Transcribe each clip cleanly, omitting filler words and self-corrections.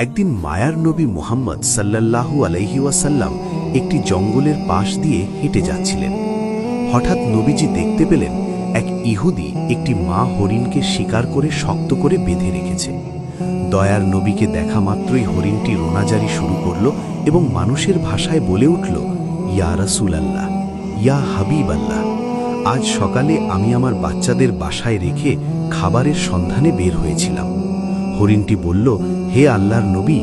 একদিন মায়ার নবী মুহাম্মদ সাল্লাল্লাহু আলাইহি ওয়াসাল্লাম একটি জঙ্গলের পাশ দিয়ে হেঁটে যাচ্ছিলেন। হঠাৎ নবীজি দেখতে পেলেন এক ইহুদি একটি মা হরিণকে শিকার করে শক্ত করে বেঁধে রেখেছে। দয়ার নবীকে দেখা মাত্রই হরিণটি রোনাজারি শুরু করল এবং মানুষের ভাষায় বলে উঠল, ইয়া রাসূলাল্লাহ, ইয়া হাবিবাল্লাহ, আজ সকালে আমি আমার বাচ্চাদের বাসায় রেখে খাবারের সন্ধানে বের হয়েছিলাম। হরিণটি বলল, হে আল্লাহর নবী,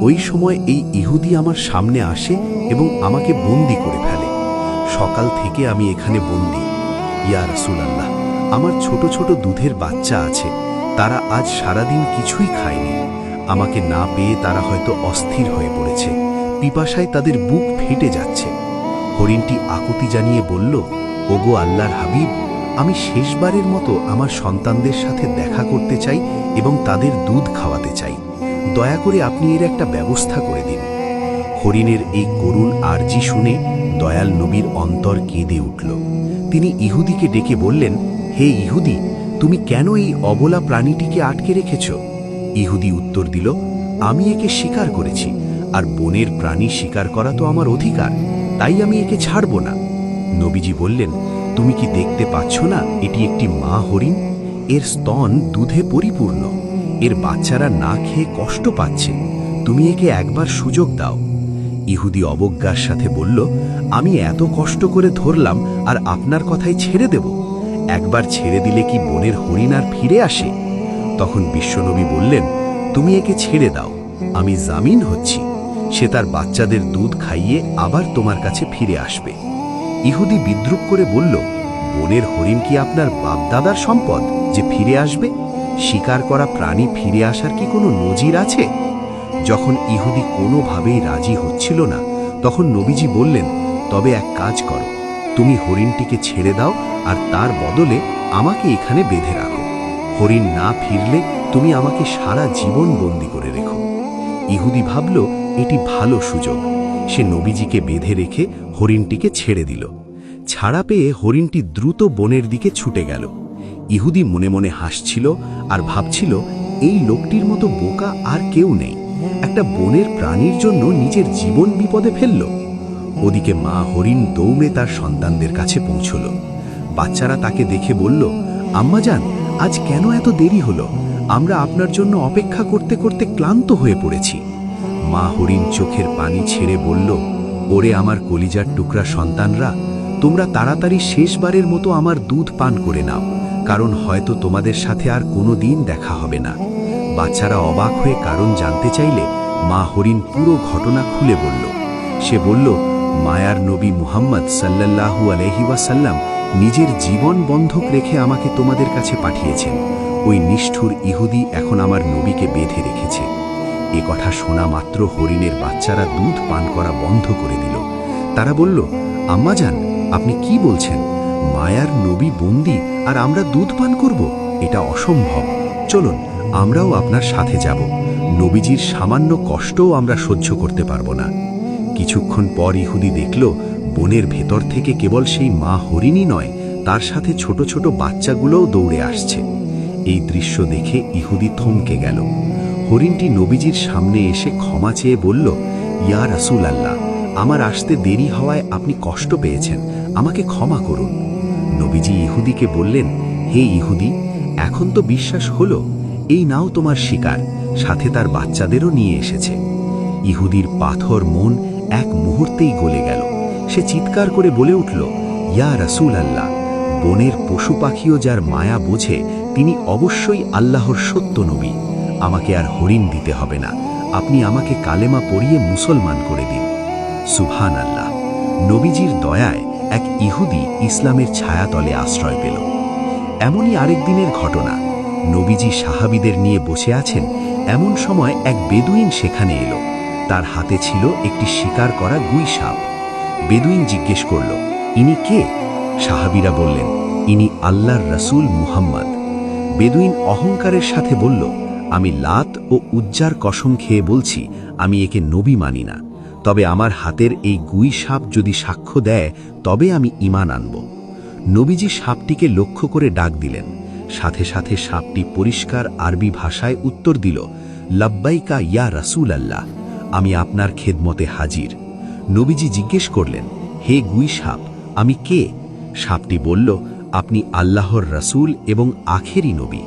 ওই সময় এই ইহুদি আমার সামনে আসে এবং আমাকে বন্দী করে ফেলে। সকাল থেকে আমি এখানে বন্দী। ইয়া রাসূলাল্লাহ, আমার ছোট ছোট দুধের বাচ্চা আছে, তারা আজ সারাদিন কিছুই খায়নি। আমাকে না পেয়ে তারা হয়তো অস্থির হয়ে পড়েছে, পিপাসায় তাদের বুক ফেটে যাচ্ছে। হরিণটি আকুতি জানিয়ে বলল, ওগো আল্লাহর হাবিব, আমি শেষবারের মতো আমার সন্তানদের সাথে দেখা করতে চাই এবং তাদের দুধ খাওয়াতে চাই। দয়া করে আপনি এর একটা ব্যবস্থা করে দিন। হরিণের এই করুণ আর্জি শুনে দয়াল নবীর অন্তর কেঁদে উঠল। তিনি ইহুদিকে ডেকে বললেন, হে ইহুদি, তুমি কেন এই অবলা প্রাণীটিকে আটকে রেখেছ? ইহুদি উত্তর দিল, আমি একে শিকার করেছি, আর বনের প্রাণী শিকার করা তো আমার অধিকার, তাই আমি একে ছাড়ব না। নবীজি বললেন, তুমি কি দেখতে পাচ্ছ না এটি একটি মা হরিণ? এর স্তন দুধে পরিপূর্ণ, এর বাচ্চারা না খেয়ে কষ্ট পাচ্ছে, তুমি একে একবার সুযোগ দাও। ইহুদি অবজ্ঞার সাথে বলল, আমি এত কষ্ট করে ধরলাম আর আপনার কথাই ছেড়ে দেব? একবার ছেড়ে দিলে কি বনের হরিণ আর ফিরে আসে? তখন বিশ্বনবী বললেন, তুমি একে ছেড়ে দাও, আমি জামিন হচ্ছি, সে তার বাচ্চাদের দুধ খাইয়ে আবার তোমার কাছে ফিরে আসবে। ইহুদি বিদ্রুপ করে বলল, বনের হরিণ কি আপনার বাপদাদার সম্পদ যে ফিরে আসবে? শিকার করা প্রাণী ফিরে আসার কি কোনো নজির আছে? যখন ইহুদি কোনোভাবেই রাজি হচ্ছিল না, তখন নবীজি বললেন, তবে এক কাজ করো, তুমি হরিণটিকে ছেড়ে দাও আর তার বদলে আমাকে এখানে বেঁধে রাখো। হরিণ না ফিরলে তুমি আমাকে সারা জীবন বন্দী করে রেখো। ইহুদি ভাবল এটি ভালো সুযোগ। সে নবীজিকে বেঁধে রেখে হরিণটিকে ছেড়ে দিল। ছাড়া পেয়ে হরিণটি দ্রুত বনের দিকে ছুটে গেল। ইহুদি মনে মনে হাসছিল আর ভাবছিল, এই লোকটির মতো বোকা আর কেউ নেই, একটা বনের প্রাণীর জন্য নিজের জীবন বিপদে ফেলল। ওদিকে মা হরিণ দৌড়ে তার সন্তানদের কাছে পৌঁছল। বাচ্চারা তাকে দেখে বলল, আম্মাজান, আজ কেন এত দেরি হলো? আমরা আপনার জন্য অপেক্ষা করতে করতে ক্লান্ত হয়ে পড়েছি। মা হরিণ চোখের পানি ছেড়ে বলল, ওরে আমার কলিজার টুকরা সন্তানরা, তোমরা তাড়াতাড়ি শেষবারের মতো আমার দুধ পান করে নাও, কারণ হয়তো তোমাদের সাথে আর কোনো দিন দেখা হবে না। বাচ্চারা অবাক হয়ে কারণ জানতে চাইলে মা হরিণ পুরো ঘটনা খুলে বলল। সে বলল, মায়ার নবী মুহাম্মদ সাল্লাল্লাহু আলাইহি ওয়াসাল্লাম নিজের জীবন বন্ধক রেখে আমাকে তোমাদের কাছে পাঠিয়েছেন। ওই নিষ্ঠুর ইহুদি এখন আমার নবীকে বেঁধে রেখেছে। এ কথা শোনা মাত্র হরিণের বাচ্চারা দুধ পান করা বন্ধ করে দিল। তারা বলল, আম্মাজান, আপনি কি বলছেন? মায়ার নবী বন্দী আর আমরা দুধ পান করব? এটা অসম্ভব। চলুন, আমরাও আপনার সাথে যাব। নবীজির সামান্য কষ্টও আমরা সহ্য করতে পারবো না। কিছুক্ষণ পর ইহুদি দেখল, বনের ভেতর থেকে কেবল সেই মা হরিণই নয়, তার সাথে ছোট ছোট বাচ্চাগুলোও দৌড়ে আসছে। এই দৃশ্য দেখে ইহুদি থমকে গেল। হরিণটি নবীজির সামনে এসে ক্ষমা চেয়ে বলল, ইয়া রাসূলাল্লাহ, আমার আসতে দেরি হওয়ায় আপনি কষ্ট পেয়েছেন, আমাকে ক্ষমা করুন। নবীজি ইহুদিকে বললেন, হে ইহুদি, এখন তো বিশ্বাস হলো, এই নাও তোমার শিকার, সাথে তার বাচ্চাদেরও নিয়ে এসেছে। ইহুদির পাথর মন এক মুহূর্তেই গলে গেল। সে চিৎকার করে বলে উঠল, ইয়া রাসূলাল্লাহ, বনের পশু পাখিও যার মায়া বোঝে, তিনি অবশ্যই আল্লাহর সত্য নবী। আমাকে আর হরিণ দিতে হবে না, আপনি আমাকে কালেমা পড়িয়ে মুসলমান করে দিন। সুবহানাল্লাহ। নবীজির দয়ায় এক ইহুদি ইসলামের ছায়াতলে আশ্রয় পেল। এমনই আরেক দিনের ঘটনা। নবীজি সাহাবীদের নিয়ে বসে আছেন, এমন সময় এক বেদুইন সেখানে এলো। তার হাতে ছিল একটি শিকার করা গুই সাপ। বেদুইন জিজ্ঞেস করল, ইনি কে? সাহাবীরা বললেন, ইনি আল্লাহর রাসূল মুহাম্মদ। বেদুইন অহংকারের সাথে বলল, আমি লাত ও উজ্জার কসম খেয়ে বলছি, আমি একে নবী মানি না, তবে আমার হাতের এই গুই সাপ যদি সাক্ষ্য দেয় তবে আমি ঈমান আনব। নবীজি সাপটিকে লক্ষ্য করে ডাক দিলেন। সাথে সাথে সাপটি পরিষ্কার আরবি ভাষায় উত্তর দিল, লাব্বাইকা ইয়া রাসূল আল্লাহ, আমি আপনার খেদমতে হাজির। নবীজি জিজ্ঞেস করলেন, হে গুই সাপ, আমি কে? সাপটি বলল, আপনি আল্লাহর রাসূল এবং আখেরি নবী।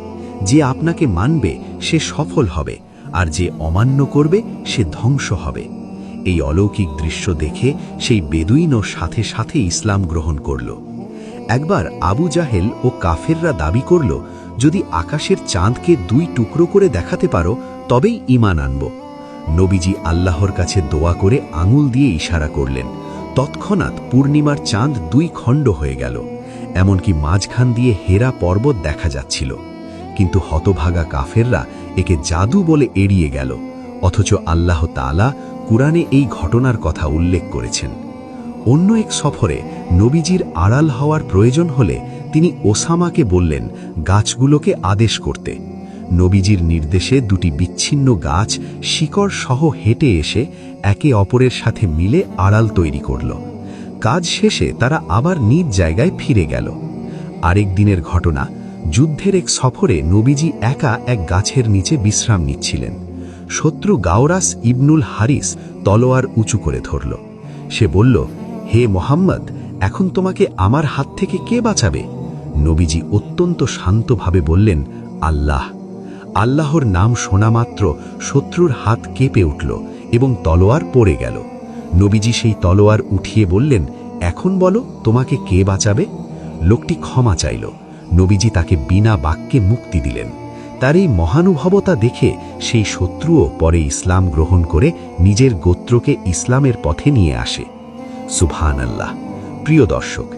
যে আপনাকে মানবে সে সফল হবে, আর যে অমান্য করবে সে ধ্বংস হবে। এই অলৌকিক দৃশ্য দেখে সেই বেদুইনও সাথে সাথে ইসলাম গ্রহণ করল। একবার আবু জাহেল ও কাফেররা দাবি করল, যদি আকাশের চাঁদকে 2 টুকরো করে দেখাতে পারো তবেই ঈমান আনব। নবীজি আল্লাহর কাছে দোয়া করে আঙুল দিয়ে ইশারা করলেন। তৎক্ষণাৎ পূর্ণিমার চাঁদ 2 খণ্ড হয়ে গেল, এমনকি মাঝখান দিয়ে হেরা পর্বত দেখা যাচ্ছিল। কিন্তু হতভাগা কাফেররা একে জাদু বলে এড়িয়ে গেল, অথচ আল্লাহ তাআলা কুরআনে এই ঘটনার কথা উল্লেখ করেছেন। অন্য এক সফরে নবীজির আড়াল হওয়ার প্রয়োজন হলে তিনি ওসামাকে বললেন গাছগুলোকে আদেশ করতে। নবীজির নির্দেশে 2টি বিচ্ছিন্ন গাছ শিকড় সহ হেঁটে এসে একে অপরের সাথে মিলে আড়াল তৈরি করল। কাজ শেষে তারা আবার নিজ জায়গায় ফিরে গেল। আরেক দিনের ঘটনা, যুদ্ধের এক সফরে নবীজি একা এক গাছের নিচে বিশ্রাম নিচ্ছিলেন। শত্রু গাওরাস ইবনুল হারিস তলোয়ার উঁচু করে ধরল। সে বলল, হে মোহাম্মদ, এখন তোমাকে আমার হাত থেকে কে বাঁচাবে? নবীজি অত্যন্ত শান্তভাবে বললেন, আল্লাহ। আল্লাহর নাম শোনা মাত্র শত্রুর হাত কেঁপে উঠল এবং তলোয়ার পড়ে গেল। নবীজি সেই তলোয়ার উঠিয়ে বললেন, এখন বলো তোমাকে কে বাঁচাবে? লোকটি ক্ষমা চাইল। নবীজি তাকে বিনা বাক্যে মুক্তি দিলেন। তার এই মহানুভবতা দেখে সেই শত্রুও পরে ইসলাম গ্রহণ করে নিজের গোত্রকে ইসলামের পথে নিয়ে আসে। সুবহানাল্লাহ। প্রিয় দর্শক,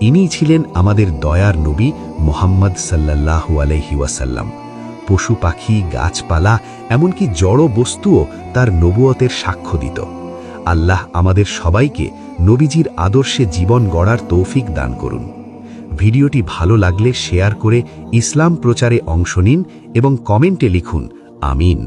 ইনি ছিলেন আমাদের দয়ার নবী মুহাম্মদ সাল্লাল্লাহু আলাইহি ওয়াসাল্লাম। পশু পাখি, গাছপালা, এমনকি জড় বস্তুও তার নবুয়তের সাক্ষ্য দিত। আল্লাহ আমাদের সবাইকে নবীজির আদর্শে জীবন গড়ার তৌফিক দান করুন। ভিডিওটি ভালো লাগলে শেয়ার করে ইসলাম প্রচারে অংশ নিন এবং কমেন্টে লিখুন আমিন।